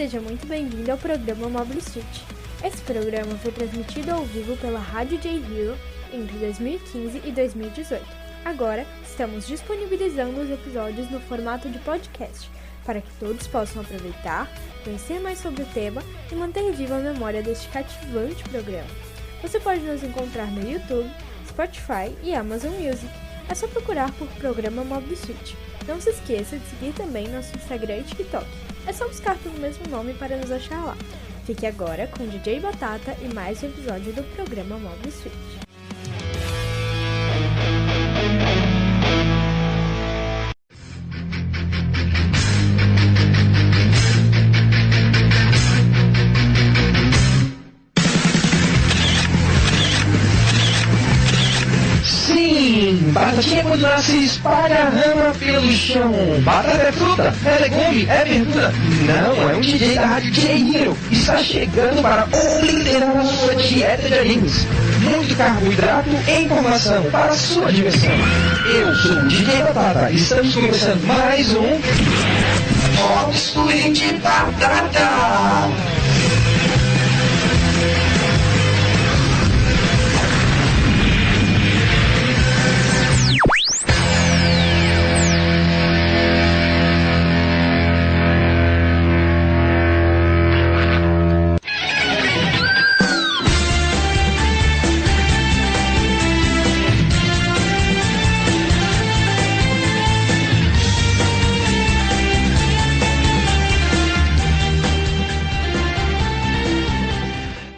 seja muito bem-vindo ao programa Mobile Suit. Esse programa foi transmitido ao vivo pela Rádio J Hero entre 2015 e 2018. Agora, estamos disponibilizando os episódios no formato de podcast, para que todos possam aproveitar, conhecer mais sobre o tema e manter viva a memória deste cativante programa. Você pode nos encontrar no YouTube, Spotify e Amazon Music. É só procurar por Programa Mobile Suit. Não se esqueça de seguir também nosso Instagram e TikTok. É só buscar pelo mesmo nome para nos achar lá. Fique agora com DJ Batata e mais um episódio do Programa Mobile Suit. Batatinha quando nasce espalha a rama pelo chão. Batata é fruta, é legume, é verdura. Não, é um DJ da Rádio J Hero. Está chegando para obliterar a sua dieta de animes. Muito carboidrato e informação para a sua diversão. Eu sou o DJ Batata. Estamos começando mais um Mobile Suit Batata.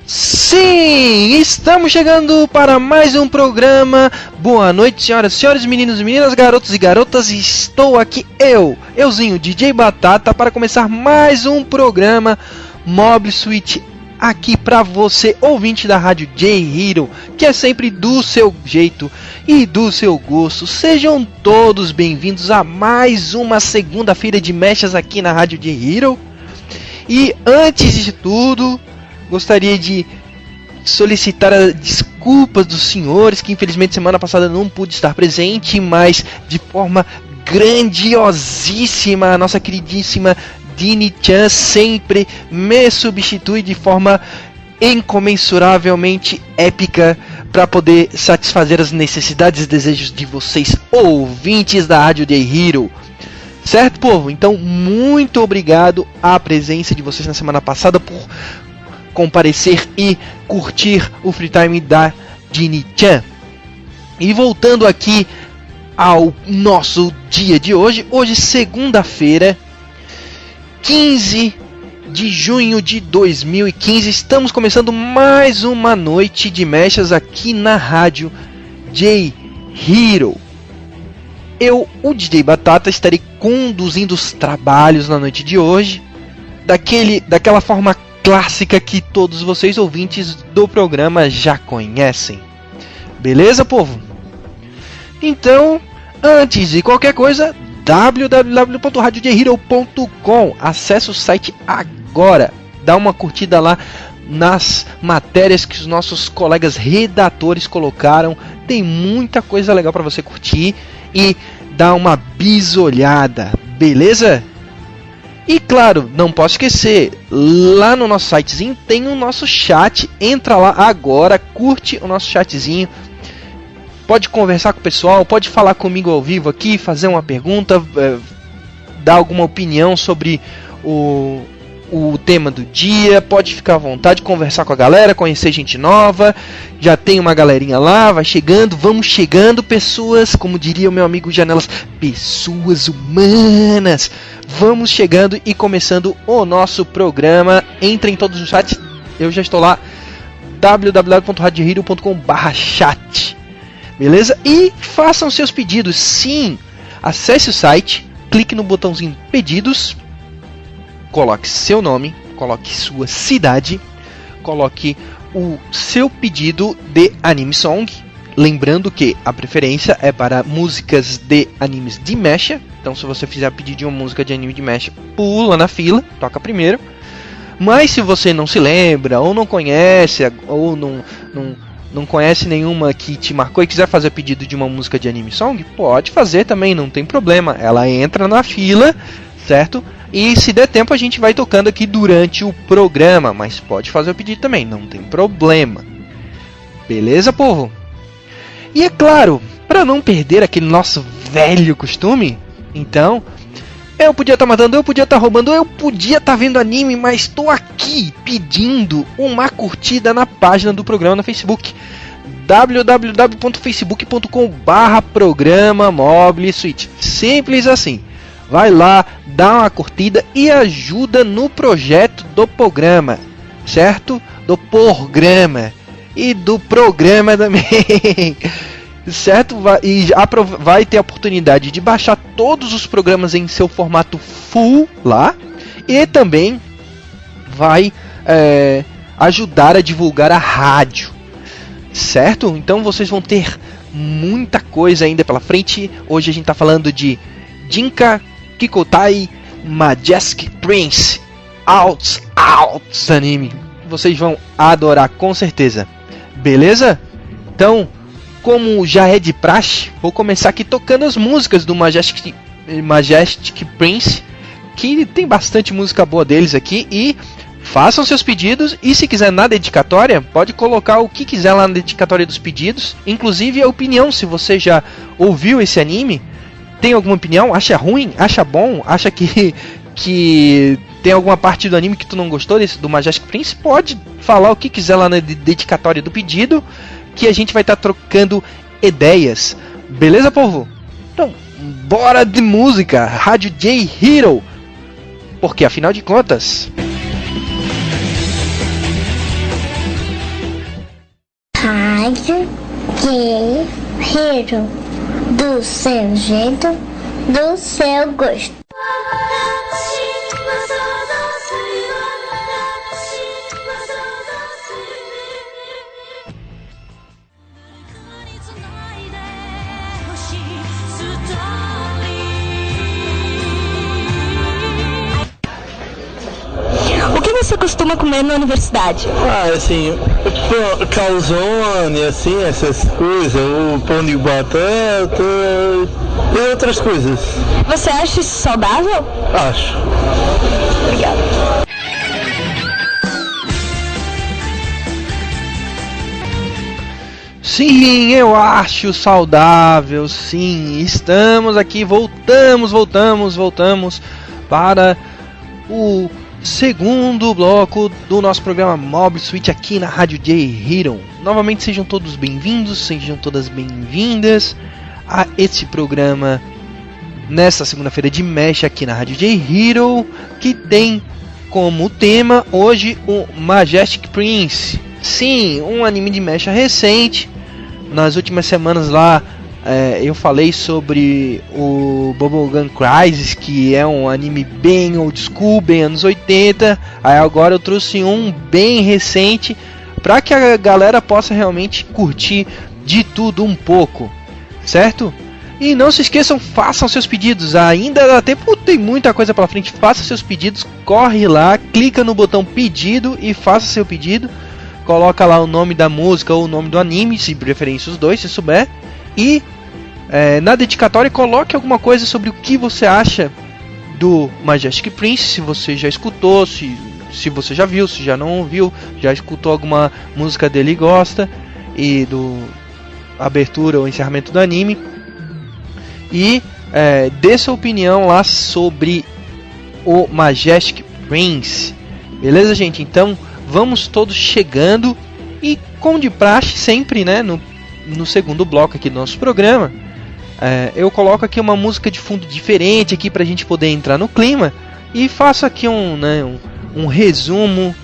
Sim, estamos chegando para mais um programa. Boa noite, senhoras e senhores, meninos e meninas, garotos e garotas. Estou aqui, euzinho, DJ Batata, para começar mais um programa Mobile Suit aqui para você, ouvinte da Rádio J Hero, que é sempre do seu jeito e do seu gosto. Sejam todos bem-vindos a mais uma segunda-feira de mechas aqui na Rádio J Hero. E antes de tudo, gostaria de solicitar as desculpas dos senhores, que infelizmente semana passada não pude estar presente, mas de forma grandiosíssima, a nossa queridíssima Dini-chan sempre me substitui de forma incomensuravelmente épica para poder satisfazer as necessidades e desejos de vocês, ouvintes da Rádio J Hero. Certo, povo? Então, muito obrigado à presença de vocês na semana passada por comparecer e curtir o free time da Dini-chan. E voltando aqui ao nosso dia de hoje, segunda-feira, 15 de junho de 2015, estamos começando mais uma noite de mechas aqui na Rádio J Hero. Eu, o DJ Batata, estarei conduzindo os trabalhos na noite de hoje, daquela forma clássica que todos vocês ouvintes do programa já conhecem. Beleza, povo? Então, antes de qualquer coisa, www.radiojhero.com. Acesse o site agora. Dá uma curtida lá nas matérias que os nossos colegas redatores colocaram. Tem muita coisa legal para você curtir e dar uma bisolhada. Beleza? E claro, não posso esquecer, lá no nosso sitezinho tem o nosso chat. Entra lá agora, curte o nosso chatzinho. Pode conversar com o pessoal, pode falar comigo ao vivo aqui, fazer uma pergunta, dar alguma opinião sobre o tema do dia. Pode ficar à vontade, conversar com a galera, conhecer gente nova. Já tem uma galerinha lá, vai chegando, vamos chegando, pessoas, como diria o meu amigo Janelas, pessoas humanas. Vamos chegando e começando o nosso programa. Entrem todos os chats, eu já estou lá, www.radiohero.com/chat. Beleza? E façam seus pedidos. Sim, acesse o site, clique no botãozinho pedidos, coloque seu nome, coloque sua cidade, coloque o seu pedido de anime song. Lembrando que a preferência é para músicas de animes de mecha. Então, se você fizer pedido de uma música de anime de mecha, pula na fila, toca primeiro. Mas se você não se lembra, ou não conhece, ou não conhece nenhuma que te marcou e quiser fazer pedido de uma música de anime song, pode fazer também, não tem problema. Ela entra na fila, certo? E se der tempo a gente vai tocando aqui durante o programa, mas pode fazer o pedido também, não tem problema. Beleza, povo? E é claro, para não perder aquele nosso velho costume, então, eu podia estar matando, eu podia estar roubando, eu podia estar vendo anime, mas estou aqui pedindo uma curtida na página do programa no Facebook. www.facebook.com/programa Mobile Suite. Simples assim. Vai lá, dá uma curtida e ajuda no projeto do programa, certo? Do programa e do programa também, certo? Vai ter a oportunidade de baixar todos os programas em seu formato full lá e também vai ajudar a divulgar a rádio, certo? Então vocês vão ter muita coisa ainda pela frente. Hoje a gente está falando de Jinka Kikotai Majestic Prince Outs anime. Vocês vão adorar com certeza. Beleza? Então, como já é de praxe, vou começar aqui tocando as músicas do Majestic Prince, que tem bastante música boa deles aqui. E façam seus pedidos, e se quiser na dedicatória, pode colocar o que quiser lá na dedicatória dos pedidos, inclusive a opinião, se você já ouviu esse anime, tem alguma opinião, acha ruim, acha bom, acha que tem alguma parte do anime que tu não gostou do Majestic Prince, pode falar o que quiser lá na dedicatória do pedido, que a gente vai estar trocando ideias. Beleza, povo? Então, bora de música, Rádio J Hero, porque afinal de contas... Rádio J Hero, do seu jeito, do seu gosto. O que você costuma comer na universidade? Assim, calzone, assim, essas coisas, o pão de batata e outras coisas. Você acha isso saudável? Acho. Obrigada. Sim, eu acho saudável, sim. Estamos aqui, voltamos para o segundo bloco do nosso programa Mobile Suite aqui na Rádio J Hero. Novamente sejam todos bem-vindos, sejam todas bem-vindas a esse programa nesta segunda-feira de Mesh aqui na Rádio J Hero, que tem como tema hoje o Majestic Prince. Sim, um anime de mecha recente. Nas últimas semanas lá eu falei sobre o Bubblegum Crisis, que é um anime bem old school, bem anos 80. Aí agora eu trouxe um bem recente para que a galera possa realmente curtir de tudo um pouco, certo? E não se esqueçam, façam seus pedidos, ainda dá tempo, tem muita coisa pela frente. Faça seus pedidos, corre lá, clica no botão pedido e faça seu pedido. Coloca lá o nome da música ou o nome do anime, se preferência os dois, se souber. E na dedicatória coloque alguma coisa sobre o que você acha do Majestic Prince, se você já escutou, se você já viu, se já não viu, já escutou alguma música dele e gosta, e do abertura ou encerramento do anime. E dê sua opinião lá sobre o Majestic Prince. Beleza, gente? Então vamos todos chegando. E como de praxe sempre, né, no segundo bloco aqui do nosso programa, eu coloco aqui uma música de fundo diferente aqui pra gente poder entrar no clima. E faço aqui um resumo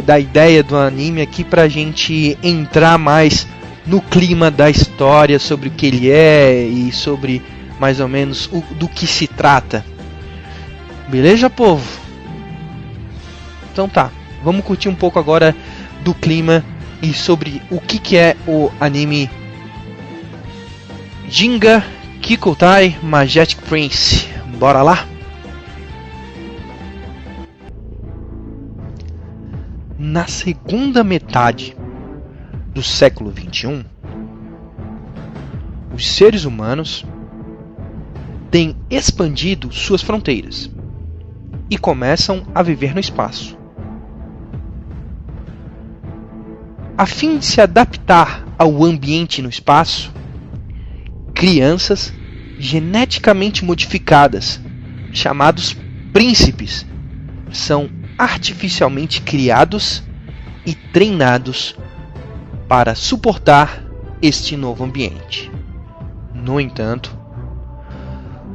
da ideia do anime aqui pra gente entrar mais no clima da história, sobre o que ele é e sobre mais ou menos do que se trata. Beleza, povo? Então tá, vamos curtir um pouco agora do clima e sobre o que é o anime Jinga Kikotai Majestic Prince. Bora lá? Na segunda metade do século XXI, os seres humanos têm expandido suas fronteiras e começam a viver no espaço. A fim de se adaptar ao ambiente no espaço, crianças geneticamente modificadas, chamados príncipes, são artificialmente criados e treinados para suportar este novo ambiente. No entanto,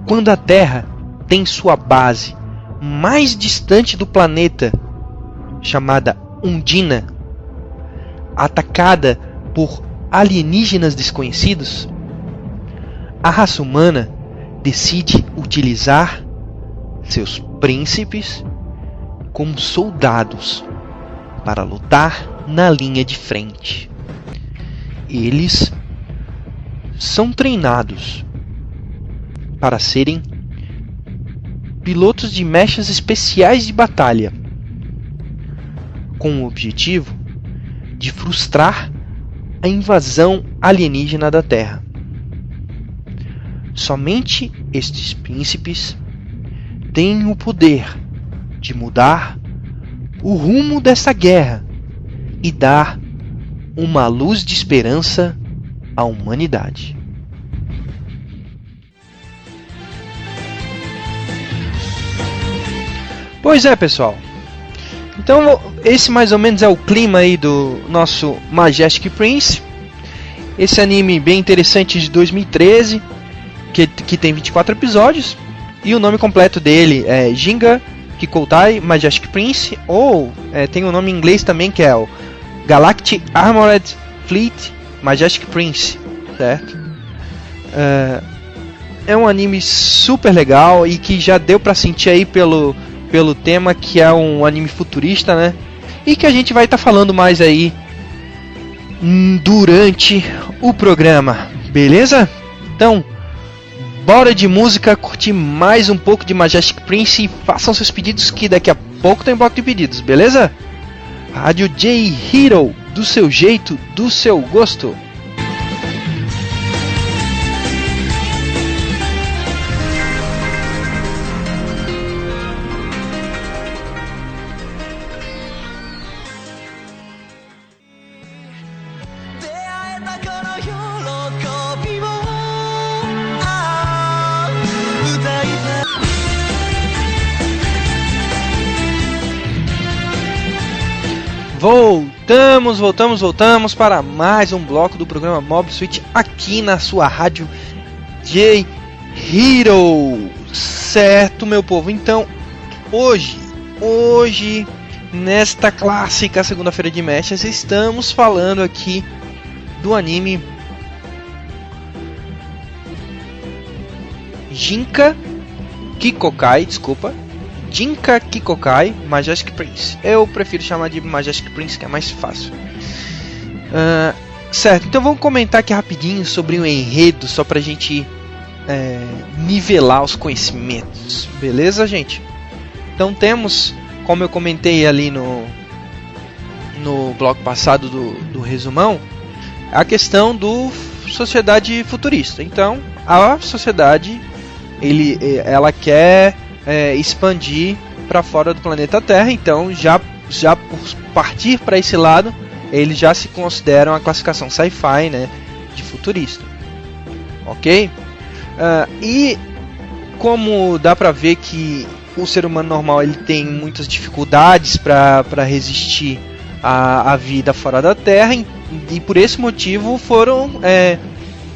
quando a Terra tem sua base mais distante do planeta, chamada Undina, atacada por alienígenas desconhecidos, a raça humana decide utilizar seus príncipes como soldados para lutar na linha de frente. Eles são treinados para serem pilotos de mechas especiais de batalha, com o objetivo de frustrar a invasão alienígena da Terra. Somente estes príncipes têm o poder de mudar o rumo dessa guerra e dar uma luz de esperança à humanidade. Pois é, pessoal. Então esse mais ou menos é o clima aí do nosso Majestic Prince. Esse anime bem interessante de 2013, que tem 24 episódios. E o nome completo dele é Ginga Kikoutai Majestic Prince, ou tem um nome em inglês também, que é o Galactic Armored Fleet Majestic Prince, certo? É um anime super legal e que já deu pra sentir aí pelo tema, que é um anime futurista, né? E que a gente vai estar falando mais aí durante o programa, beleza? Então, bora de música, curtir mais um pouco de Majestic Prince e façam seus pedidos, que daqui a pouco tem bloco de pedidos, beleza? Rádio J Hero, do seu jeito, do seu gosto. Voltamos para mais um bloco do programa Mob Switch aqui na sua rádio J Hero, certo, meu povo? Então, hoje nesta clássica segunda-feira de mechas, estamos falando aqui do anime Ginka Kikoutai Majestic Prince. Eu prefiro chamar de Majestic Prince, que é mais fácil. Certo, então vamos comentar aqui rapidinho sobre o enredo, só pra gente nivelar os conhecimentos, beleza, gente? Então temos, como eu comentei ali no bloco passado do resumão, a questão do sociedade futurista. Então a sociedade ela quer expandir para fora do planeta Terra, então já por partir para esse lado, eles já se consideram a classificação sci-fi, né, de futurista, ok? E como dá para ver que o ser humano normal ele tem muitas dificuldades para resistir à vida fora da Terra, e por esse motivo foram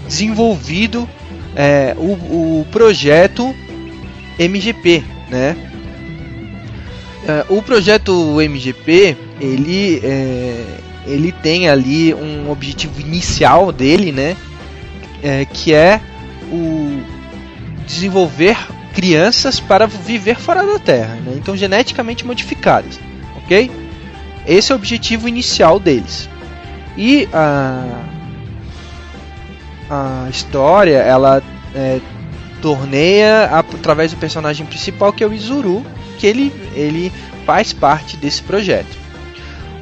desenvolvido o projeto MGP, né? O projeto MGP ele tem ali um objetivo inicial dele, né? Que é o desenvolver crianças para viver fora da Terra, né? Então geneticamente modificadas, ok? Esse é o objetivo inicial deles. E a história ela torneia através do personagem principal, que é o Izuru, que ele faz parte desse projeto.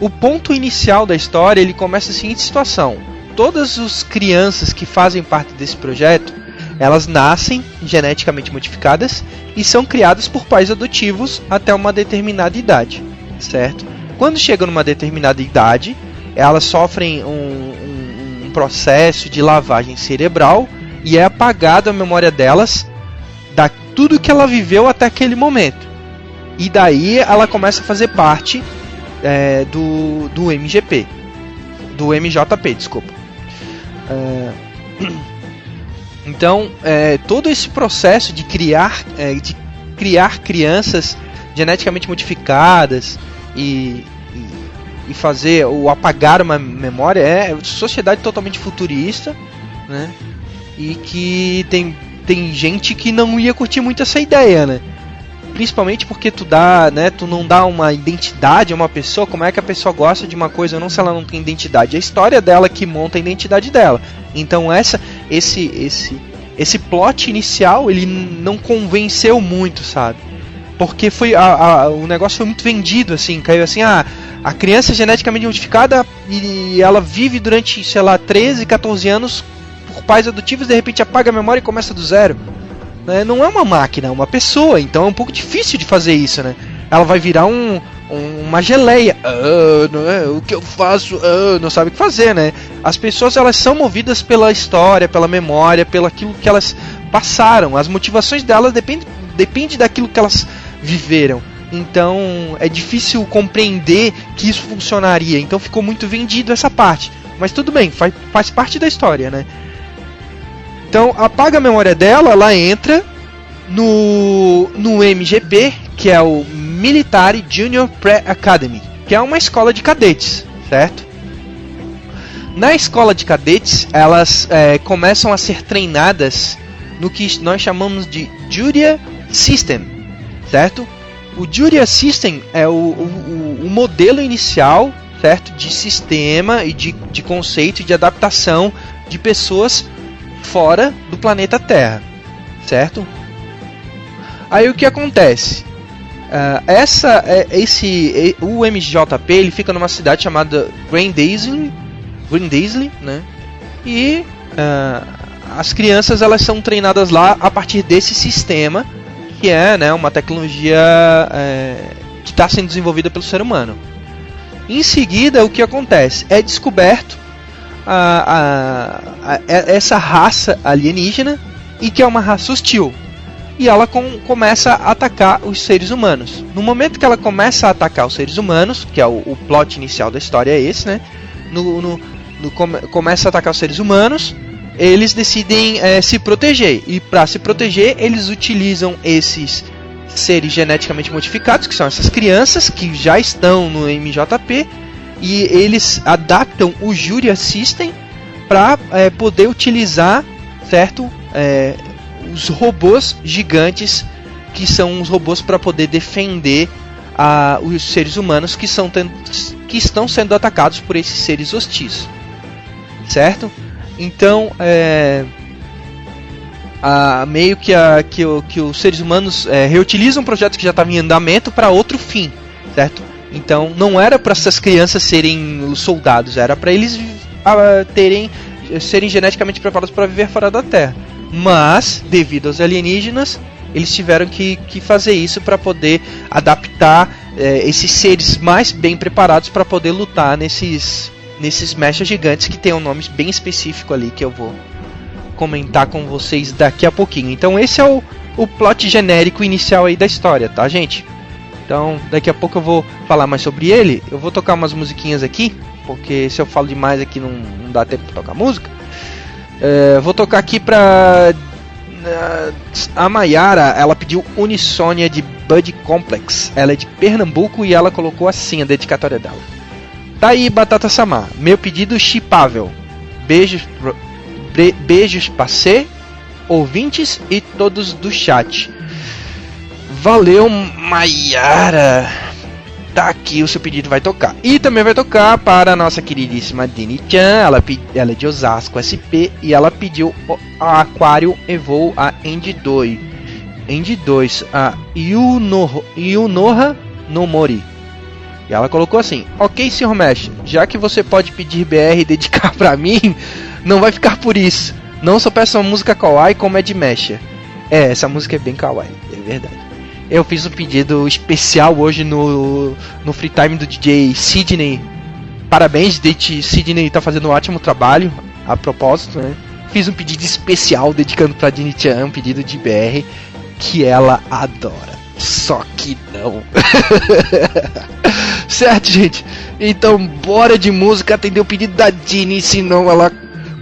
O ponto inicial da história, ele começa a seguinte situação: todas as crianças que fazem parte desse projeto, Elas nascem geneticamente modificadas e são criadas por pais adotivos até uma determinada idade, certo? Quando chegam numa determinada idade, elas sofrem um processo de lavagem cerebral e é apagada a memória delas da tudo que ela viveu até aquele momento. E daí ela começa a fazer parte do MGP, do MJP, desculpa. Então, todo esse processo de criar crianças geneticamente modificadas e fazer ou apagar uma memória é sociedade totalmente futurista, né? E que tem gente que não ia curtir muito essa ideia, né? Principalmente porque tu não dá uma identidade a uma pessoa. Como é que a pessoa gosta de uma coisa ou não se ela não tem identidade? É a história dela que monta a identidade dela. Então esse plot inicial ele não convenceu muito, sabe? Porque o negócio foi muito vendido, assim, caiu assim, a criança é geneticamente modificada e ela vive durante, 13, 14 anos por pais adotivos, de repente apaga a memória e começa do zero. Não é uma máquina, é uma pessoa, então é um pouco difícil de fazer isso, né? Ela vai virar uma geleia. O que eu faço? Não sabe o que fazer, né? As pessoas, elas são movidas pela história, pela memória, pelo aquilo que elas passaram. As motivações delas depende daquilo que elas viveram. Então é difícil compreender que isso funcionaria. Então ficou muito vendido essa parte. Mas tudo bem, faz parte da história, né? Então apaga a memória dela, ela entra no MGP, que é o Military Junior Pre-Academy, que é uma escola de cadetes, certo? Na escola de cadetes, elas começam a ser treinadas no que nós chamamos de Juria System, certo? O Juria System é o modelo inicial, certo? De sistema e de conceito e de adaptação de pessoas fora do planeta Terra, certo? Aí o que acontece? O MJP ele fica numa cidade chamada Grandaisley, né? E as crianças elas são treinadas lá a partir desse sistema que é, né, uma tecnologia que está sendo desenvolvida pelo ser humano. Em seguida, o que acontece? É descoberto essa raça alienígena e que é uma raça hostil. E ela começa a atacar os seres humanos. No momento que ela começa a atacar os seres humanos, que é o plot inicial da história é esse, né? Começa a atacar os seres humanos, eles decidem se proteger. E para se proteger, eles utilizam esses seres geneticamente modificados, que são essas crianças que já estão no MJP, e eles adaptam o Juria System para poder utilizar, certo? Os robôs gigantes, que são os robôs para poder defender os seres humanos que estão sendo atacados por esses seres hostis, certo? Então, meio que os seres humanos reutilizam um projeto que já estava em andamento para outro fim, certo? Então, não era para essas crianças serem os soldados, era para eles serem geneticamente preparados para viver fora da Terra. Mas, devido aos alienígenas, eles tiveram que fazer isso para poder adaptar esses seres mais bem preparados para poder lutar nesses mechas gigantes que tem um nome bem específico ali que eu vou comentar com vocês daqui a pouquinho. Então esse é o plot genérico inicial aí da história, tá, gente? Então daqui a pouco eu vou falar mais sobre ele. Eu vou tocar umas musiquinhas aqui, porque se eu falo demais aqui não dá tempo para tocar música. Vou tocar aqui pra a Mayara. Ela pediu Unisônia de Bud Complex. Ela é de Pernambuco e ela colocou assim a dedicatória dela. Tá aí, Batata Samar, meu pedido chipável. Beijos pra você, ouvintes e todos do chat. Valeu, Mayara. Tá aqui, o seu pedido vai tocar. E também vai tocar para a nossa queridíssima Dini Chan. Ela é de Osasco SP e ela pediu a Aquário Evo a End 2, a Yunoha no Mori. E ela colocou assim: ok, Sr. Mesh, já que você pode pedir BR e dedicar pra mim, não vai ficar por isso. Não só peço uma música kawaii como é de mecha. Essa música é bem kawaii, é verdade. Eu fiz um pedido especial hoje no free time do DJ Sidney. Parabéns, DJ Sidney tá fazendo um ótimo trabalho, a propósito, né? Fiz um pedido especial dedicando pra Dini-chan, um pedido de BR que ela adora. Só que não. Certo, gente? Então bora de música, atender o pedido da Dini, senão ela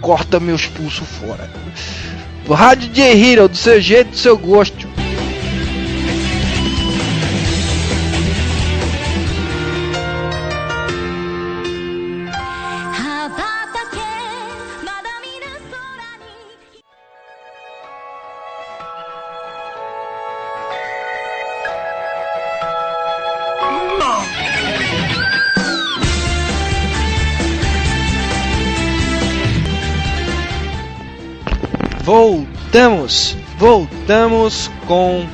corta meus pulsos fora. Rádio J-Hero, do seu jeito, do seu gosto. Voltamos com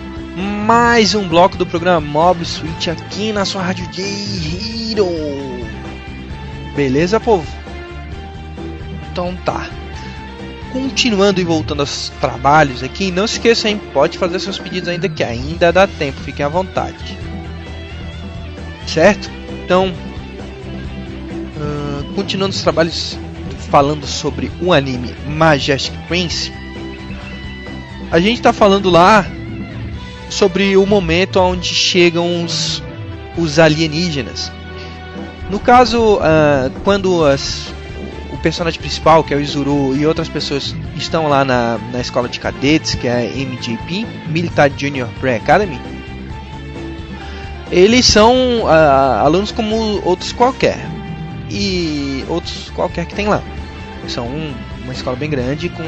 mais um bloco do programa Mobile Suit aqui na sua Rádio J-Hero. Beleza, povo? Então tá. Continuando e voltando aos trabalhos aqui, não se esqueça, hein? Pode fazer seus pedidos ainda, que ainda dá tempo, fiquem à vontade. Certo? Então, continuando os trabalhos, falando sobre o anime Majestic Prince. A gente está falando lá sobre o momento onde chegam os alienígenas. No caso, quando o personagem principal, que é o Izuru, e outras pessoas estão lá na escola de cadetes, que é a MJP, Military Junior Pre-Academy, eles são alunos como outros qualquer. E outros qualquer que tem lá. São uma escola bem grande com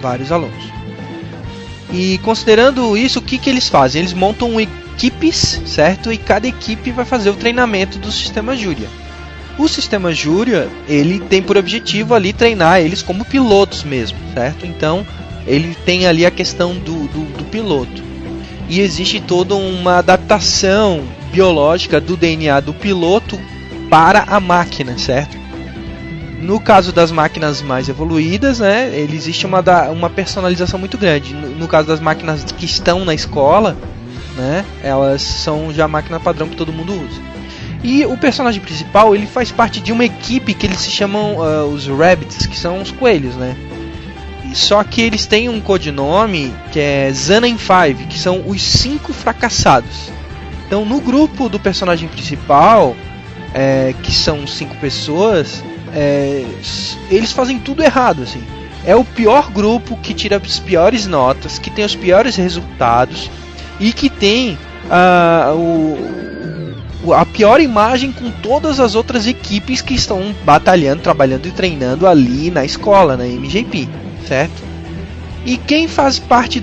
vários alunos. E considerando isso, o que eles fazem? Eles montam equipes, certo? E cada equipe vai fazer o treinamento do sistema Júria. O sistema Júria, ele tem por objetivo ali treinar eles como pilotos mesmo, certo? Então, ele tem ali a questão do piloto. E existe toda uma adaptação biológica do DNA do piloto para a máquina, certo? No caso das máquinas mais evoluídas, né, existe uma personalização muito grande. No caso das máquinas que estão na escola, né, elas são já a máquina padrão que todo mundo usa. E o personagem principal, ele faz parte de uma equipe que eles se chamam os Rabbits, que são os coelhos, né? Só que eles têm um codinome que é Zanen 5, que são os 5 fracassados. Então, no grupo do personagem principal, que são 5 pessoas, eles fazem tudo errado, assim. É o pior grupo, que tira as piores notas, que tem os piores resultados e que tem a pior imagem com todas as outras equipes que estão batalhando, trabalhando e treinando ali na escola, na MJP, certo? E quem faz parte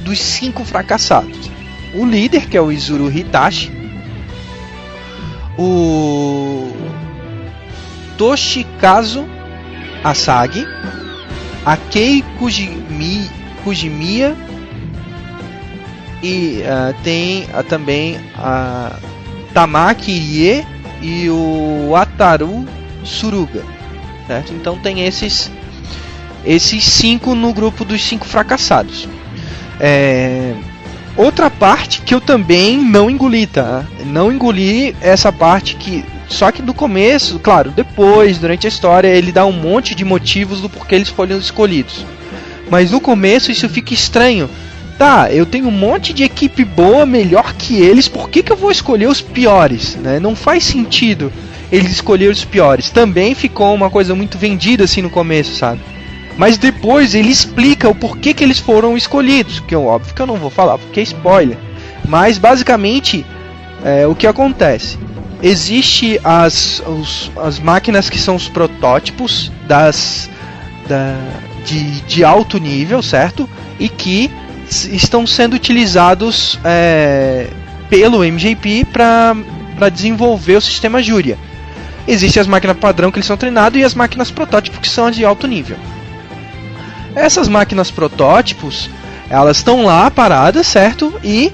dos 5 fracassados? O líder, que é o Izuru Hitachi, o Toshikazu Asagi, a Kei Kujimiya e tem também a Tamaki Rie e o Ataru Suruga, certo? Então tem esses 5 no grupo dos 5 fracassados. Outra parte que eu também não engoli, tá? Não engoli essa parte que... Só que no começo, claro, depois, durante a história, ele dá um monte de motivos do porquê eles foram escolhidos. Mas no começo isso fica estranho. Tá, eu tenho um monte de equipe boa, melhor que eles, por que eu vou escolher os piores? Né? Não faz sentido eles escolherem os piores. Também ficou uma coisa muito vendida assim no começo, sabe? Mas depois ele explica o porquê que eles foram escolhidos. Que é óbvio que eu não vou falar, porque é spoiler. Mas basicamente, o que acontece? Existe as máquinas que são os protótipos de alto nível, certo? E que estão sendo utilizados pelo MJP para desenvolver o sistema Júria. Existem as máquinas padrão que eles são treinados e as máquinas protótipos que são as de alto nível. Essas máquinas protótipos, elas estão lá paradas, certo? E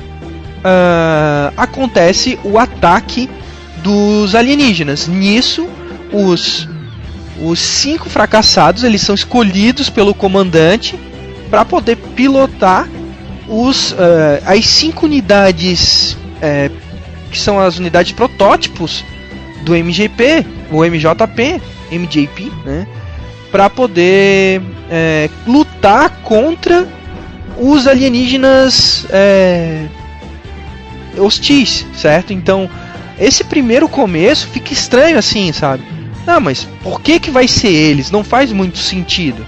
acontece o ataque dos alienígenas. Nisso, Os 5 fracassados, eles são escolhidos pelo comandante para poder pilotar as 5 unidades que são as unidades protótipos do MGP, ou MJP, MJP, né, para poder lutar contra os alienígenas hostis, certo? Então, esse primeiro começo fica estranho assim, sabe? Não, mas por que vai ser eles? Não faz muito sentido.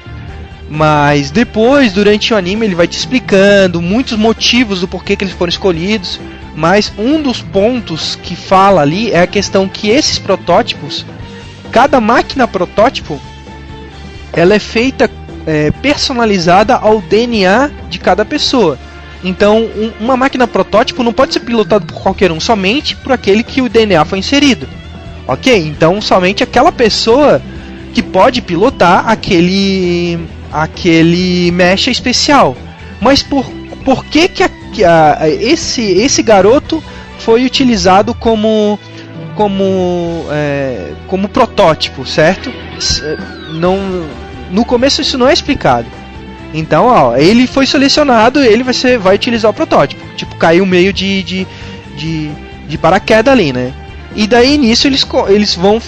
Mas depois, durante o anime, ele vai te explicando muitos motivos do porquê que eles foram escolhidos. Mas um dos pontos que fala ali é a questão que esses protótipos, cada máquina protótipo, ela é feita personalizada ao DNA de cada pessoa. Então, uma máquina protótipo não pode ser pilotada por qualquer um, somente por aquele que o DNA foi inserido. Ok? Então, somente aquela pessoa que pode pilotar aquele mecha especial. Mas por que esse garoto foi utilizado como protótipo, certo? No começo isso não é explicado. Então, ó, ele foi selecionado, ele vai utilizar o protótipo. Tipo, caiu meio de paraquedas ali, né? E daí nisso eles vão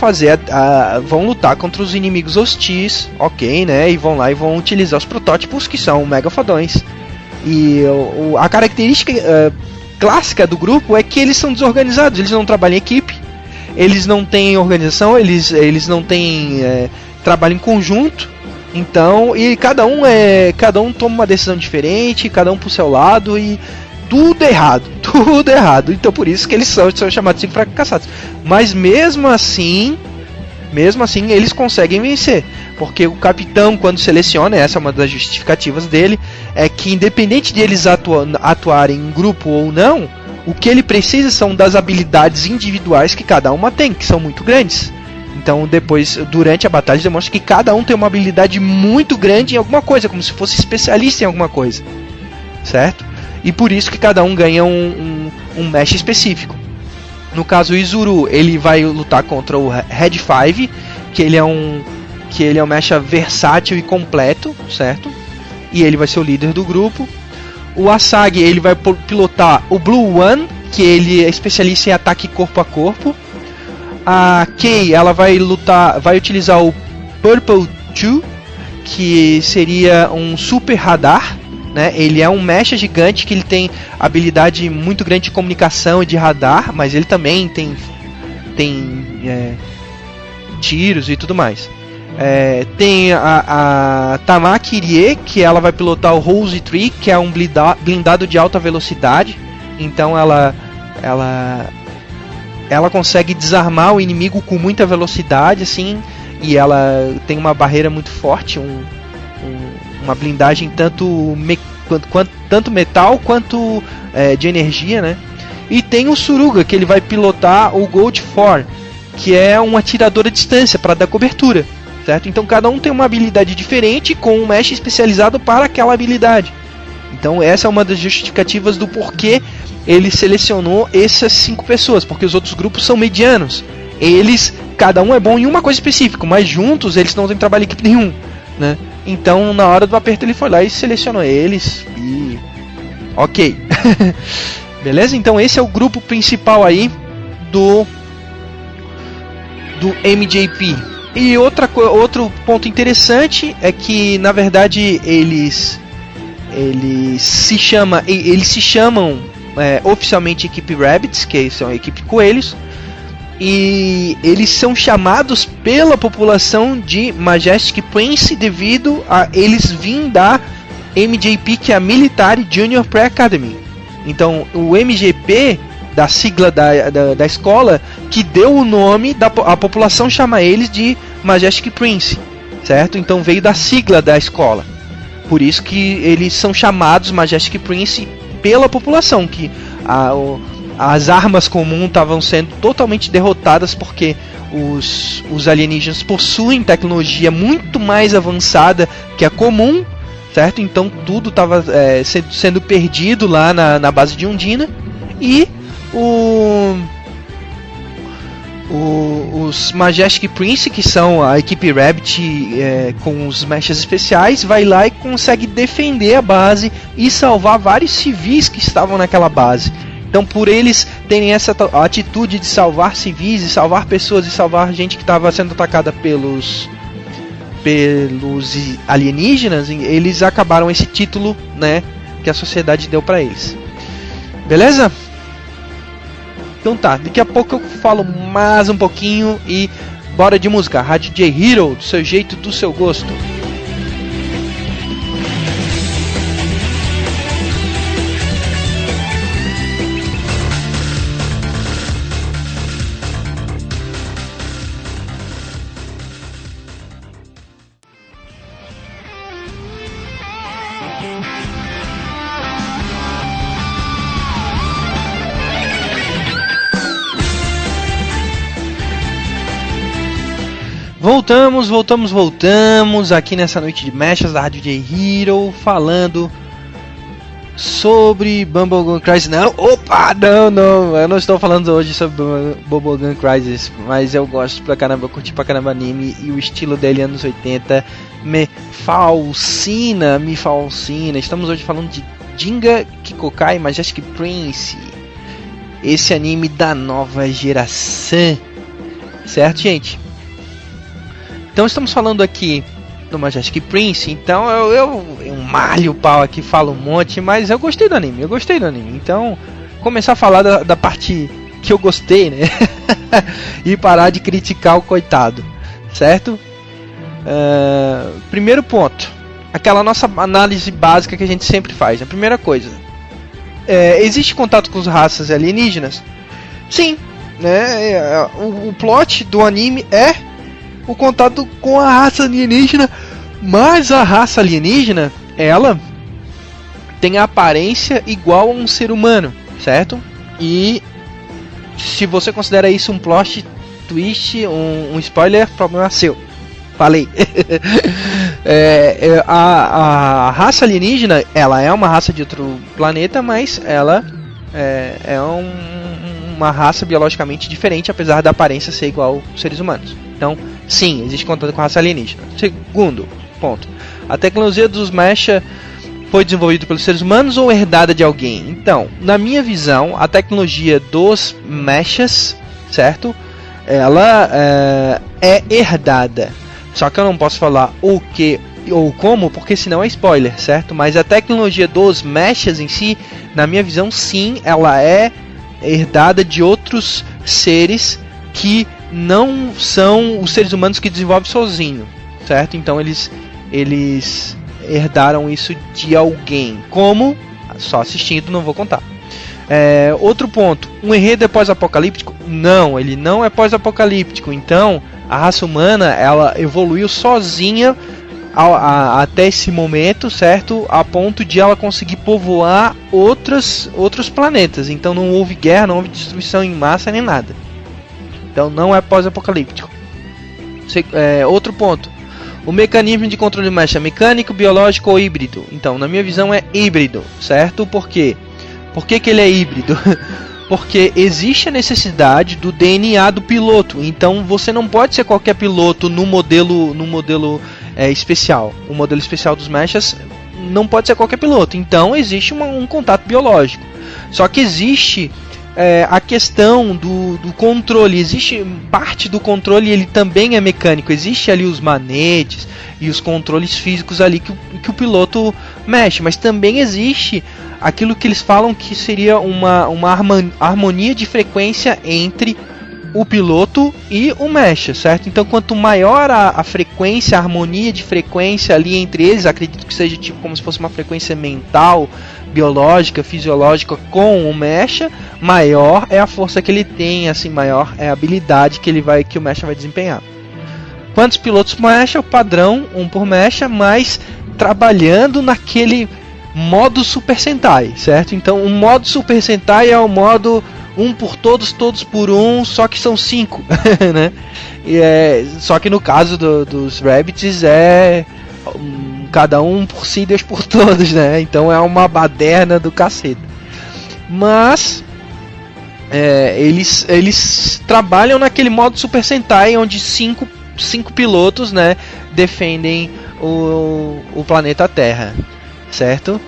vão lutar contra os inimigos hostis, ok, né? E vão lá e vão utilizar os protótipos, que são mega fodões. E a característica clássica do grupo é que eles são desorganizados, eles não trabalham em equipe, eles não têm organização, eles não têm trabalho em conjunto. Então, e cada um toma uma decisão diferente, cada um pro seu lado, e tudo errado. Então por isso que eles são chamados de fracassados. Mas mesmo assim eles conseguem vencer, porque o capitão, quando seleciona, essa é uma das justificativas dele, é que independente de eles atuarem em grupo ou não, o que ele precisa são das habilidades individuais que cada uma tem, que são muito grandes. Então depois, durante a batalha, demonstra que cada um tem uma habilidade muito grande em alguma coisa, como se fosse especialista em alguma coisa, certo? E por isso que cada um ganha um mecha específico. No caso, o Izuru, ele vai lutar contra o Red 5, que ele é um mecha versátil e completo, certo? E ele vai ser o líder do grupo. O Asagi, ele vai pilotar o Blue One, que ele é especialista em ataque corpo a corpo. A Kei, ela vai utilizar o Purple 2, que seria um super radar, né? Ele é um mecha gigante que ele tem habilidade muito grande de comunicação e de radar, mas ele também tem tiros e tudo mais. Tem a Tamaki Irie, que ela vai pilotar o Rose Tree, que é um blindado de alta velocidade. Então ela consegue desarmar o inimigo com muita velocidade, assim, e ela tem uma barreira muito forte, uma blindagem tanto metal quanto de energia, né? E tem o Suruga, que ele vai pilotar o Gold 4, que é um atirador à distância para dar cobertura, certo? Então cada um tem uma habilidade diferente com um mecha especializado para aquela habilidade. Então essa é uma das justificativas do porquê ele selecionou essas 5 pessoas, porque os outros grupos são medianos. Cada um é bom em uma coisa específica, mas juntos eles não têm trabalho em equipe nenhum, né? Então na hora do aperto ele foi lá e selecionou eles e... ok. Beleza? Então esse é o grupo principal aí do MJP. E outro ponto interessante é que na verdade eles se chamam oficialmente equipe Rabbits, que são a equipe Coelhos, e eles são chamados pela população de Majestic Prince devido a eles virem da MJP, que é a Military Junior Pre-Academy. Então o MGP, da sigla da escola, que deu o nome, a população chama eles de Majestic Prince, certo? Então veio da sigla da escola. Por isso que eles são chamados Majestic Prince pela população, que as armas comuns estavam sendo totalmente derrotadas porque os alienígenas possuem tecnologia muito mais avançada que a comum, certo? Então tudo estava sendo perdido lá na base de Undina, e os Majestic Prince, que são a equipe Rabbit com os mechas especiais, vai lá e consegue defender a base e salvar vários civis que estavam naquela base. Então, por eles terem essa atitude de salvar civis e salvar pessoas e salvar gente que estava sendo atacada pelos alienígenas, eles acabaram esse título, né, que a sociedade deu para eles. Beleza? Então tá, daqui a pouco eu falo mais um pouquinho e bora de música. Rádio J Hero, do seu jeito, do seu gosto. Voltamos aqui nessa noite de mechas da Rádio J Hero, falando sobre Bubblegum Crisis. Não, eu não estou falando hoje sobre Bubblegum Crisis, mas eu gosto pra caramba, eu curti pra caramba anime e o estilo dele anos 80 me fascina. Estamos hoje falando de Jinga Kikokai Majestic Prince, esse anime da nova geração, certo, gente? Então estamos falando aqui do Majestic Prince, então eu malho o pau aqui, falo um monte, mas eu gostei do anime. Então, começar a falar da parte que eu gostei, né? E parar de criticar o coitado, certo? Primeiro ponto, aquela nossa análise básica que a gente sempre faz. A primeira coisa, existe contato com as raças alienígenas? Sim, né? O plot do anime é o contato com a raça alienígena, mas a raça alienígena, ela tem a aparência igual a um ser humano, certo? E se você considera isso um plot twist, um spoiler, problema seu. Falei. A raça alienígena, ela é uma raça de outro planeta, mas ela é uma raça biologicamente diferente, apesar da aparência ser igual aos seres humanos. Então, sim, existe contato com a raça alienígena. Segundo ponto, a tecnologia dos mecha foi desenvolvida pelos seres humanos ou herdada de alguém? Então, na minha visão, a tecnologia dos mechas, certo? Ela é herdada. Só que eu não posso falar o que ou como, porque senão é spoiler, certo? Mas a tecnologia dos mechas em si, na minha visão, sim, ela é herdada de outros seres que não são os seres humanos que desenvolvem sozinho, certo? Então eles herdaram isso de alguém. Como? Só assistindo, não vou contar. Outro ponto, um enredo é pós-apocalíptico? Não, ele não é pós-apocalíptico. Então a raça humana, ela evoluiu sozinha até esse momento, certo? A ponto de ela conseguir povoar outros planetas. Então não houve guerra, não houve destruição em massa nem nada. Então não é pós-apocalíptico. Outro ponto, o mecanismo de controle de mecha, mecânico, biológico ou híbrido? Então, na minha visão é híbrido, certo? Por quê? Por que ele é híbrido? Porque existe a necessidade do DNA do piloto. Então você não pode ser qualquer piloto no modelo especial. O modelo especial dos mechas não pode ser qualquer piloto. Então existe um contato biológico. Só que existe a questão do controle. Existe parte do controle, ele também é mecânico. Existe ali os manetes e os controles físicos ali que o piloto mexe. Mas também existe aquilo que eles falam que seria uma harmonia de frequência entre o piloto e o mecha, certo? Então quanto maior a frequência, a harmonia de frequência ali entre eles, acredito que seja tipo como se fosse uma frequência mental, biológica, fisiológica com o mecha, maior é a força que ele tem, assim, maior é a habilidade que o mecha vai desempenhar. Quantos pilotos mecha? O padrão, um por mecha, mas trabalhando naquele modo Super Sentai, certo? Então o modo Super Sentai é o modo um por todos, todos por um, só que são 5, né? Só que no caso dos Rabbits cada um por si, Deus por todos, né? Então é uma baderna do cacete. Mas eles trabalham naquele modo Super Sentai, onde cinco pilotos, né, defendem o planeta Terra, certo?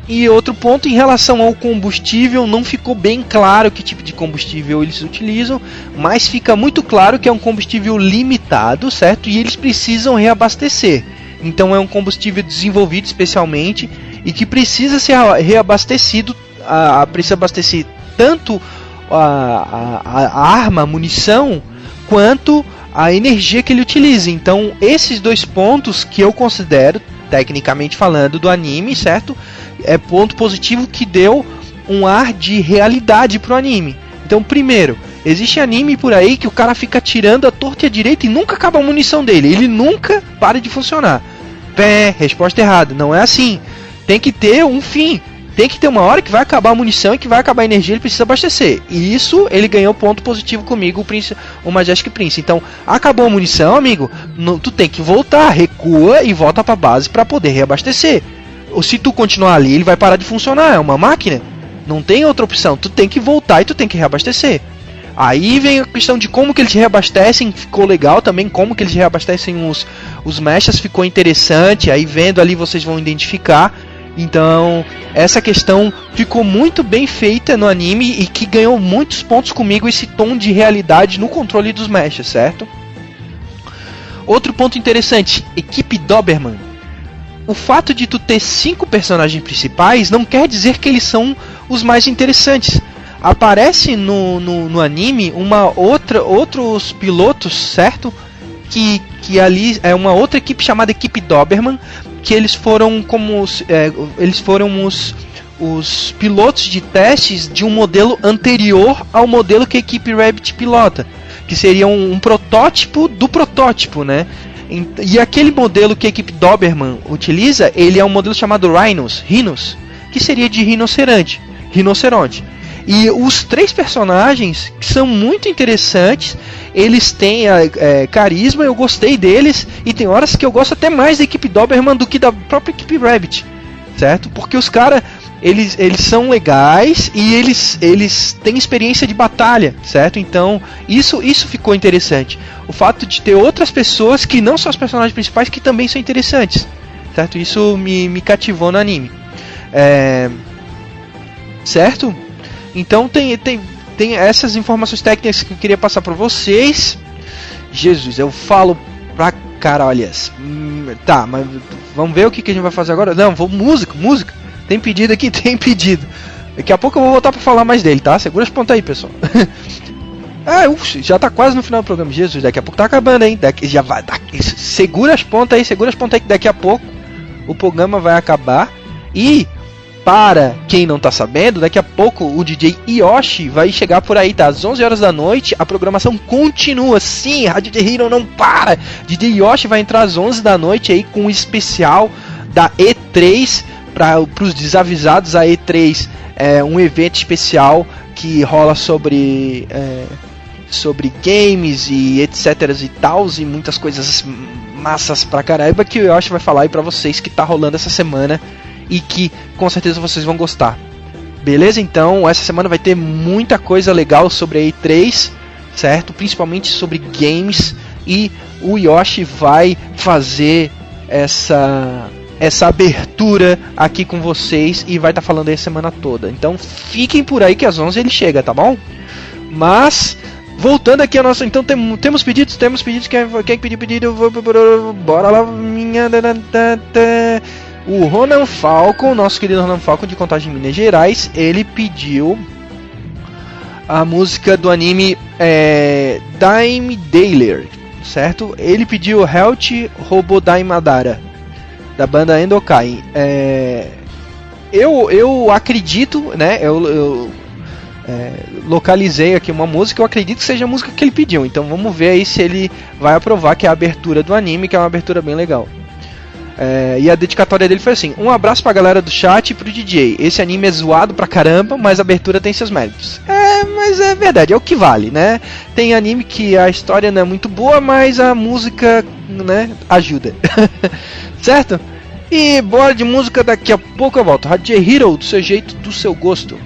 E outro ponto em relação ao combustível, não ficou bem claro que tipo de combustível eles utilizam, mas fica muito claro que é um combustível limitado, certo? E eles precisam reabastecer. Então é um combustível desenvolvido especialmente e que precisa ser reabastecido, precisa abastecer tanto a arma, a munição, quanto a energia que ele utiliza. Então esses dois pontos que eu considero, tecnicamente falando, do anime, certo? É ponto positivo que deu um ar de realidade pro anime. Então, primeiro, existe anime por aí que o cara fica atirando a torta e a direita e nunca acaba a munição dele. Ele nunca para de funcionar. Resposta errada. Não é assim. Tem que ter um fim. Tem que ter uma hora que vai acabar a munição e que vai acabar a energia, ele precisa abastecer. E isso ele ganhou ponto positivo comigo, o Majestic Prince. Então, acabou a munição, amigo, tu tem que voltar, recua e volta pra base para poder reabastecer. Ou se tu continuar ali, ele vai parar de funcionar, é uma máquina. Não tem outra opção, tu tem que voltar e tu tem que reabastecer. Aí vem a questão de como que eles reabastecem, ficou legal também, como que eles reabastecem os mechas, ficou interessante. Aí vendo ali vocês vão identificar. Então, essa questão ficou muito bem feita no anime e que ganhou muitos pontos comigo, esse tom de realidade no controle dos mechas, certo? Outro ponto interessante, equipe Doberman. O fato de tu ter 5 personagens principais não quer dizer que eles são os mais interessantes. Aparece no anime outros pilotos, certo? Que ali é uma outra equipe chamada equipe Doberman, que eles foram os pilotos de testes de um modelo anterior ao modelo que a equipe Rabbit pilota, que seria um protótipo do protótipo, né? E aquele modelo que a equipe Doberman utiliza, ele é um modelo chamado Rhinos, que seria de rinoceronte. E os 3 personagens, que são muito interessantes, eles têm carisma, eu gostei deles, e tem horas que eu gosto até mais da equipe Doberman do que da própria equipe Rabbit, certo? Porque os caras, eles são legais e eles têm experiência de batalha, certo? Então, isso ficou interessante. O fato de ter outras pessoas que não são os personagens principais que também são interessantes, certo? Isso me cativou no anime. Certo? Então tem essas informações técnicas que eu queria passar para vocês. Jesus, eu falo pra caralhas. Tá, mas vamos ver o que a gente vai fazer agora. Não, música. Tem pedido aqui, tem pedido. Daqui a pouco eu vou voltar pra falar mais dele, tá? Segura as pontas aí, pessoal. Já tá quase no final do programa. Jesus, daqui a pouco tá acabando, hein? Já vai. Segura as pontas aí que daqui a pouco o programa vai acabar. E para quem não tá sabendo, daqui a pouco o DJ Yoshi vai chegar por aí, tá? Às 11 horas da noite, a programação continua. Sim, Rádio The Hero não para. DJ Yoshi vai entrar às 11 da noite aí com um especial da E3. Para os desavisados, a E3 é um evento especial que rola sobre games e etc e tal, e muitas coisas massas pra caramba que o Yoshi vai falar aí pra vocês que tá rolando essa semana e que com certeza vocês vão gostar. Beleza? Então essa semana vai ter muita coisa legal sobre a E3, certo? Principalmente sobre games, e o Yoshi vai fazer essa abertura aqui com vocês e vai estar falando aí a semana toda. Então fiquem por aí que às 11 ele chega, tá bom? Mas voltando aqui a nossa, então temos pedidos, quem pediu pedido, bora lá, o Ronan Falcon, nosso querido Ronan Falcon de Contagem, Minas Gerais, ele pediu a música do anime Daime Dailer, certo? Ele pediu Health Robodaime Madara, da banda Endokai. Eu acredito, né? Eu localizei aqui uma música, eu acredito que seja a música que ele pediu. Então vamos ver aí se ele vai aprovar, que é a abertura do anime, que é uma abertura bem legal. E a dedicatória dele foi assim: um abraço pra galera do chat e pro DJ. Esse anime é zoado pra caramba, mas a abertura tem seus méritos. Mas é verdade, é o que vale, né? Tem anime que a história não é muito boa, mas a música, né, ajuda. Certo? E bora de música, daqui a pouco eu volto. Rádio Hero, do seu jeito, do seu gosto.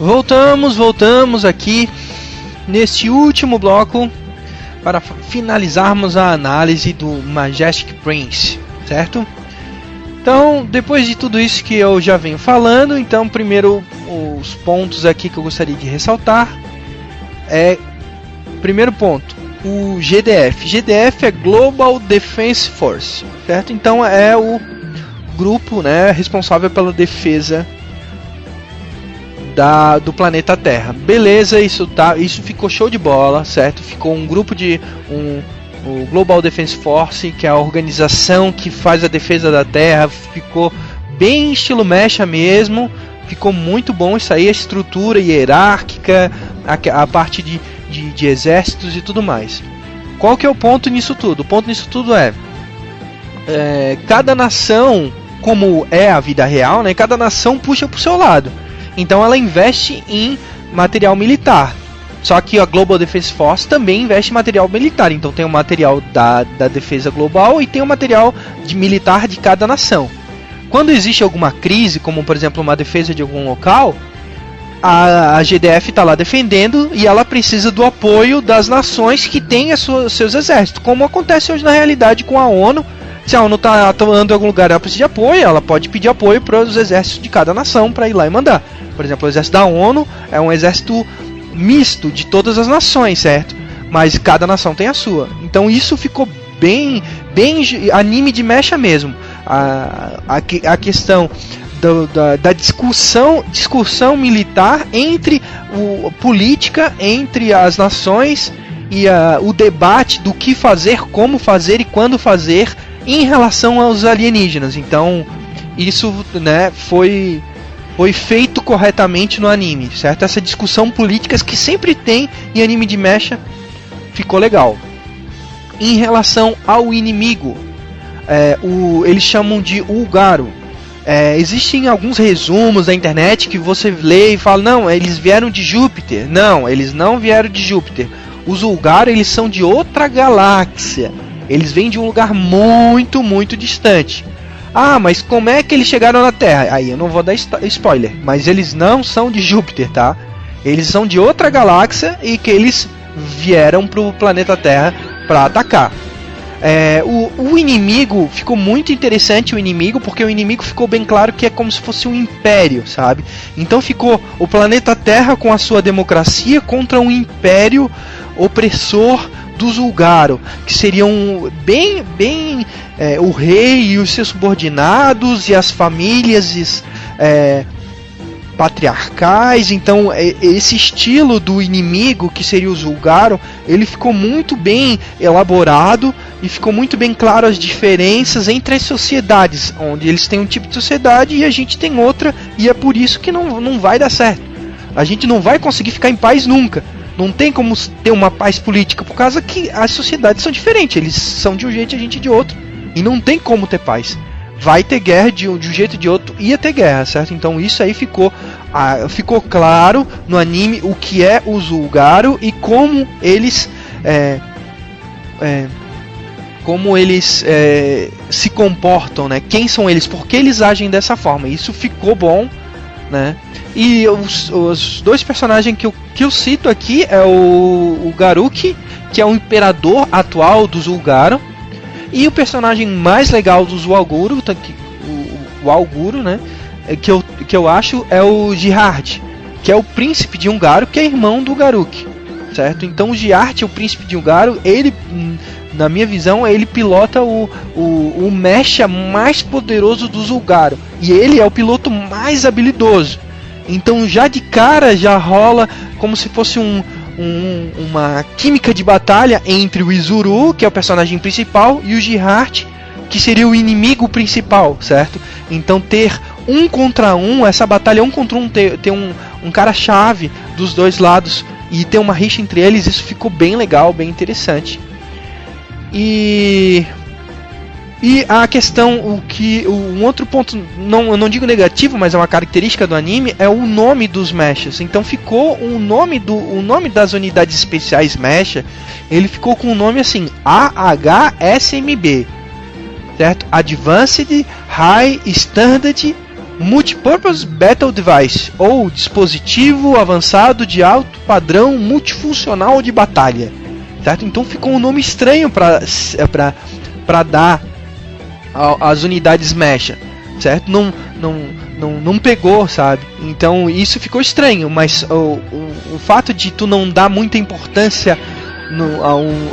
voltamos aqui neste último bloco para finalizarmos a análise do Majestic Prince, certo? Então, depois de tudo isso que eu já venho falando, então primeiro os pontos aqui que eu gostaria de ressaltar primeiro ponto, o GDF. GDF é Global Defense Force, certo? Então é o grupo, né, responsável pela defesa do planeta Terra. Beleza, isso ficou show de bola, certo? Ficou um grupo o Global Defense Force, que é a organização que faz a defesa da Terra, ficou bem estilo mecha mesmo, ficou muito bom isso aí, a estrutura hierárquica, a parte de exércitos e tudo mais. Qual que é o ponto nisso tudo? O ponto nisso tudo é cada nação, como é a vida real, né, cada nação puxa para o seu lado. Então ela investe em material militar. Só que a Global Defense Force também investe em material militar. Então tem o material da defesa global e tem o material militar de cada nação. Quando existe alguma crise, como por exemplo uma defesa de algum local, a GDF está lá defendendo e ela precisa do apoio das nações que têm seus exércitos. Como acontece hoje na realidade com a ONU. Se a ONU está atuando em algum lugar e ela precisa de apoio, ela pode pedir apoio para os exércitos de cada nação para ir lá e mandar. Por exemplo, o exército da ONU é um exército misto de todas as nações, certo? Mas cada nação tem a sua. Então isso ficou bem anime de mecha mesmo. A questão da discussão militar entre política entre as nações e o debate do que fazer, como fazer e quando fazer em relação aos alienígenas. Então isso, né, foi feito corretamente no anime, certo? Essa discussão política que sempre tem em anime de mecha ficou legal. Em relação ao inimigo, eles chamam de Ulgaro. Existem alguns resumos na internet que você lê e fala, não, eles vieram de Júpiter. Não, eles não vieram de Júpiter. Os Ulgaro, eles são de outra galáxia. Eles vêm de um lugar muito, muito distante. Ah, mas como é que eles chegaram na Terra? Aí eu não vou dar spoiler, mas eles não são de Júpiter, tá? Eles são de outra galáxia e que eles vieram pro planeta Terra para atacar. O inimigo ficou muito interessante, porque o inimigo ficou bem claro que é como se fosse um império, sabe? Então ficou o planeta Terra com a sua democracia contra um império opressor dos Ulgaro, que seriam bem o rei e os seus subordinados e as famílias patriarcais. Então esse estilo do inimigo, que seria os Ulgaro, ele ficou muito bem elaborado e ficou muito bem claro as diferenças entre as sociedades, onde eles têm um tipo de sociedade e a gente tem outra, e é por isso que não vai dar certo. A gente não vai conseguir ficar em paz nunca. Não tem como ter uma paz política, por causa que as sociedades são diferentes. Eles são de um jeito e a gente de outro. E não tem como ter paz. Vai ter guerra de um jeito ou de outro, ia ter guerra, certo? Então isso aí ficou claro no anime o que é o Ulgaro e como eles se comportam, né? Quem são eles, por que eles agem dessa forma. Isso ficou bom, né? E os dois personagens que eu cito aqui é o Garuki, que é o imperador atual dos Ulgaro, e o personagem mais legal dos Walguru, o Walguru, né, que eu acho é o Jihad, que é o príncipe de Ungaro, que é irmão do Garuki, certo? Então o Jihad, o príncipe de Ungaro, ele, na minha visão, ele pilota o mecha mais poderoso dos Ulgaro, e ele é o piloto mais habilidoso. Então já de cara já rola como se fosse uma química de batalha entre o Izuru, que é o personagem principal, e o Jihad, que seria o inimigo principal, certo? Então ter um contra um, essa batalha um contra um, ter um cara-chave dos dois lados e ter uma rixa entre eles, isso ficou bem legal, bem interessante. E a questão, um outro ponto, eu não digo negativo, mas é uma característica do anime, é o nome dos mechas. Então ficou o nome das unidades especiais mecha, ele ficou com o nome assim, AHSMB, certo? Advanced High Standard Multipurpose Battle Device, ou dispositivo avançado de alto padrão multifuncional de batalha, certo? Então ficou um nome estranho para dar às unidades mecha, certo? Não pegou, sabe? Então isso ficou estranho, mas o fato de tu não dar muita importância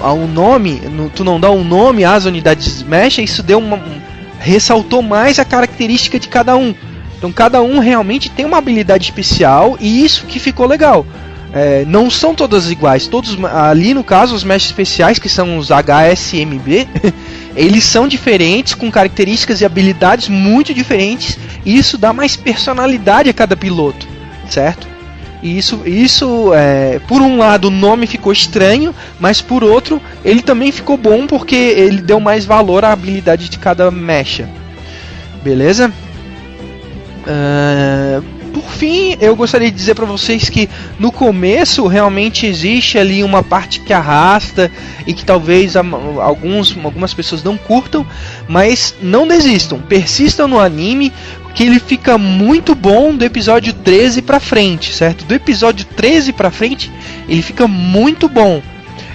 ao nome, tu não dá um nome às unidades mecha, isso ressaltou mais a característica de cada um. Então cada um realmente tem uma habilidade especial, e isso que ficou legal. Não são todas iguais. Todos ali, no caso, os mechas especiais, que são os HSMB, eles são diferentes, com características e habilidades muito diferentes, e isso dá mais personalidade a cada piloto, certo? E isso por um lado o nome ficou estranho, mas por outro ele também ficou bom, porque ele deu mais valor à habilidade de cada mecha. Beleza? Por fim, eu gostaria de dizer para vocês que no começo realmente existe ali uma parte que arrasta e que talvez algumas pessoas não curtam, mas não desistam, persistam no anime, que ele fica muito bom do episódio 13 pra frente, certo? Do episódio 13 pra frente ele fica muito bom.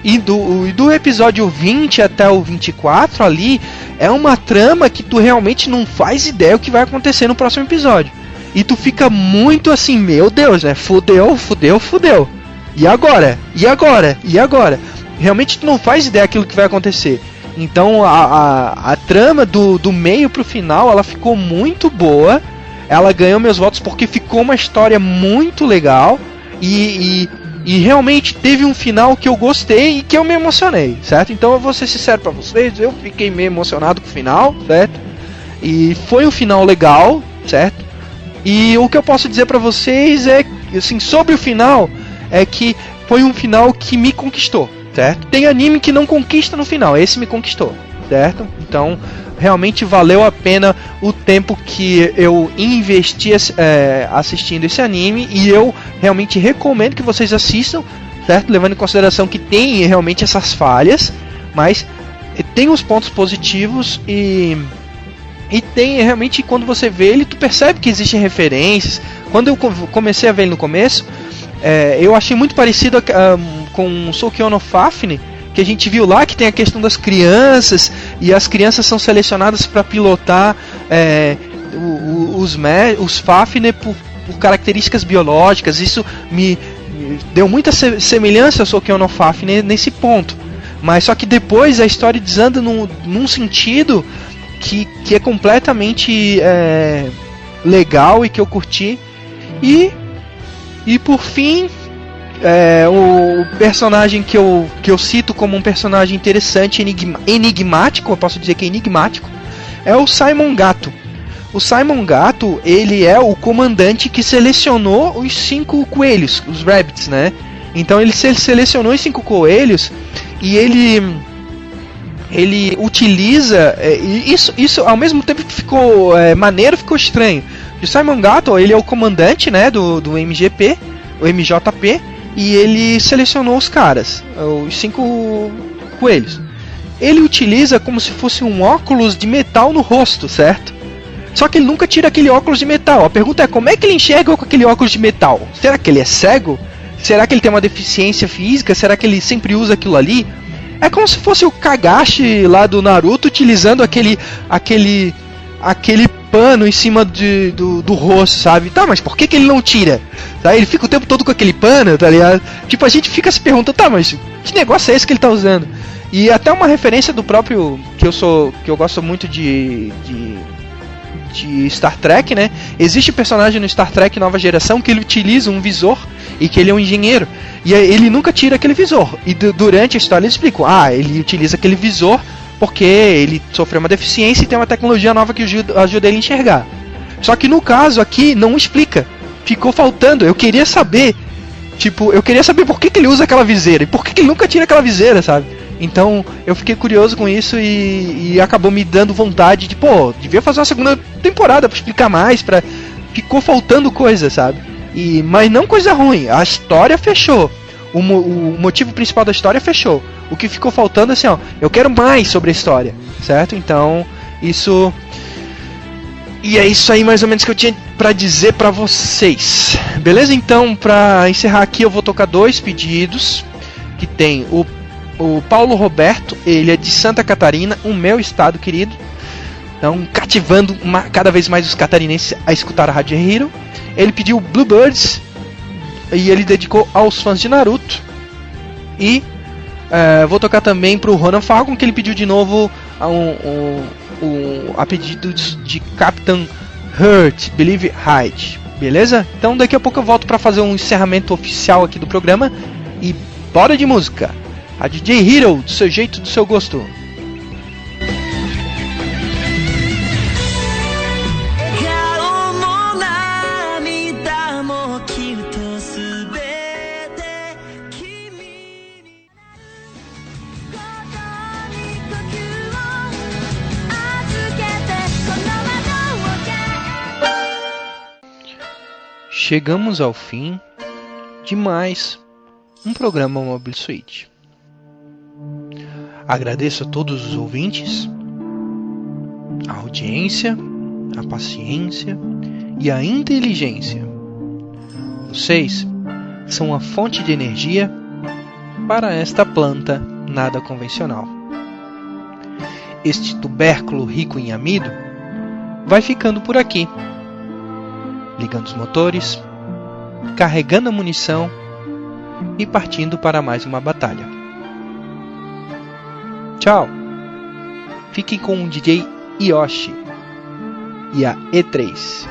E do episódio 20 até o 24 ali é uma trama que tu realmente não faz ideia o que vai acontecer no próximo episódio. E tu fica muito assim, meu Deus, né? Fudeu. E agora? Realmente tu não faz ideia daquilo que vai acontecer. Então a trama do meio pro final, ela ficou muito boa. Ela ganhou meus votos porque ficou uma história muito legal. E realmente teve um final que eu gostei e que eu me emocionei, certo? Então eu vou ser sincero pra vocês, eu fiquei meio emocionado com o final, certo? E foi um final legal, certo? E o que eu posso dizer pra vocês é, assim, sobre o final, é que foi um final que me conquistou, certo? Tem anime que não conquista no final, esse me conquistou, certo? Então, realmente valeu a pena o tempo que eu investi assistindo esse anime, e eu realmente recomendo que vocês assistam, certo? Levando em consideração que tem realmente essas falhas, mas tem os pontos positivos e tem realmente, quando você vê ele, tu percebe que existem referências. Quando eu comecei a ver ele no começo, eu achei muito parecido com Soukyo no Fafnir, que a gente viu lá, que tem a questão das crianças, e as crianças são selecionadas para pilotar os Fafnir por características biológicas. Isso me deu muita semelhança ao Soukyo no Fafnir nesse ponto. Mas só que depois a história desanda num sentido que é completamente legal e que eu curti. E por fim, o personagem que eu cito como um personagem interessante, enigmático, eu posso dizer que é enigmático, é o Simon Gato. O Simon Gato, ele é o comandante que selecionou os 5 coelhos, os rabbits, né? Então ele selecionou os 5 coelhos e ele utiliza isso ao mesmo tempo que ficou maneiro, ficou estranho. O Simon Gato, ele é o comandante, né, do MGP, o MJP, e ele selecionou os caras, os 5 coelhos. Ele utiliza como se fosse um óculos de metal no rosto, certo? Só que ele nunca tira aquele óculos de metal. A pergunta é, como é que ele enxerga com aquele óculos de metal? Será que ele é cego? Será que ele tem uma deficiência física? Será que ele sempre usa aquilo ali? É como se fosse o Kagashi lá do Naruto utilizando aquele pano em cima do rosto, sabe? Tá, mas por que ele não tira? Tá, ele fica o tempo todo com aquele pano, tá ligado? Tipo, a gente fica se perguntando, tá, mas que negócio é esse que ele tá usando? E até uma referência do próprio, que eu gosto muito de Star Trek, né? Existe um personagem no Star Trek Nova Geração que ele utiliza um visor e que ele é um engenheiro. E ele nunca tira aquele visor. E durante a história eles explicam, ele utiliza aquele visor porque ele sofreu uma deficiência e tem uma tecnologia nova que ajuda ele a enxergar. Só que no caso aqui não explica. Ficou faltando. Eu queria saber por que ele usa aquela viseira e por que ele nunca tira aquela viseira, sabe? Então eu fiquei curioso com isso e acabou me dando vontade de, devia fazer uma segunda temporada pra explicar mais, ficou faltando coisa, sabe? Mas não coisa ruim, a história fechou. O motivo principal da história fechou. O que ficou faltando é assim, eu quero mais sobre a história, certo? Então, isso E é isso aí mais ou menos que eu tinha pra dizer pra vocês. Beleza? Então, pra encerrar aqui, eu vou tocar 2 pedidos. Que tem o Paulo Roberto, ele é de Santa Catarina, o meu estado querido. Então, cativando cada vez mais os catarinenses a escutar a Rádio Hero. Ele pediu Bluebirds e ele dedicou aos fãs de Naruto. E vou tocar também pro Ronan Falcon, que ele pediu de novo a pedido de Captain Hurt, Believe Hyde. Beleza? Então daqui a pouco eu volto para fazer um encerramento oficial aqui do programa. E bora de música! A DJ Hero, do seu jeito, do seu gosto. Chegamos ao fim de mais um programa Mobile Suite. Agradeço a todos os ouvintes, a audiência, a paciência e a inteligência. Vocês são uma fonte de energia para esta planta nada convencional. Este tubérculo rico em amido vai ficando por aqui, ligando os motores, carregando a munição e partindo para mais uma batalha. Tchau! Fiquem com o DJ Yoshi e a E3.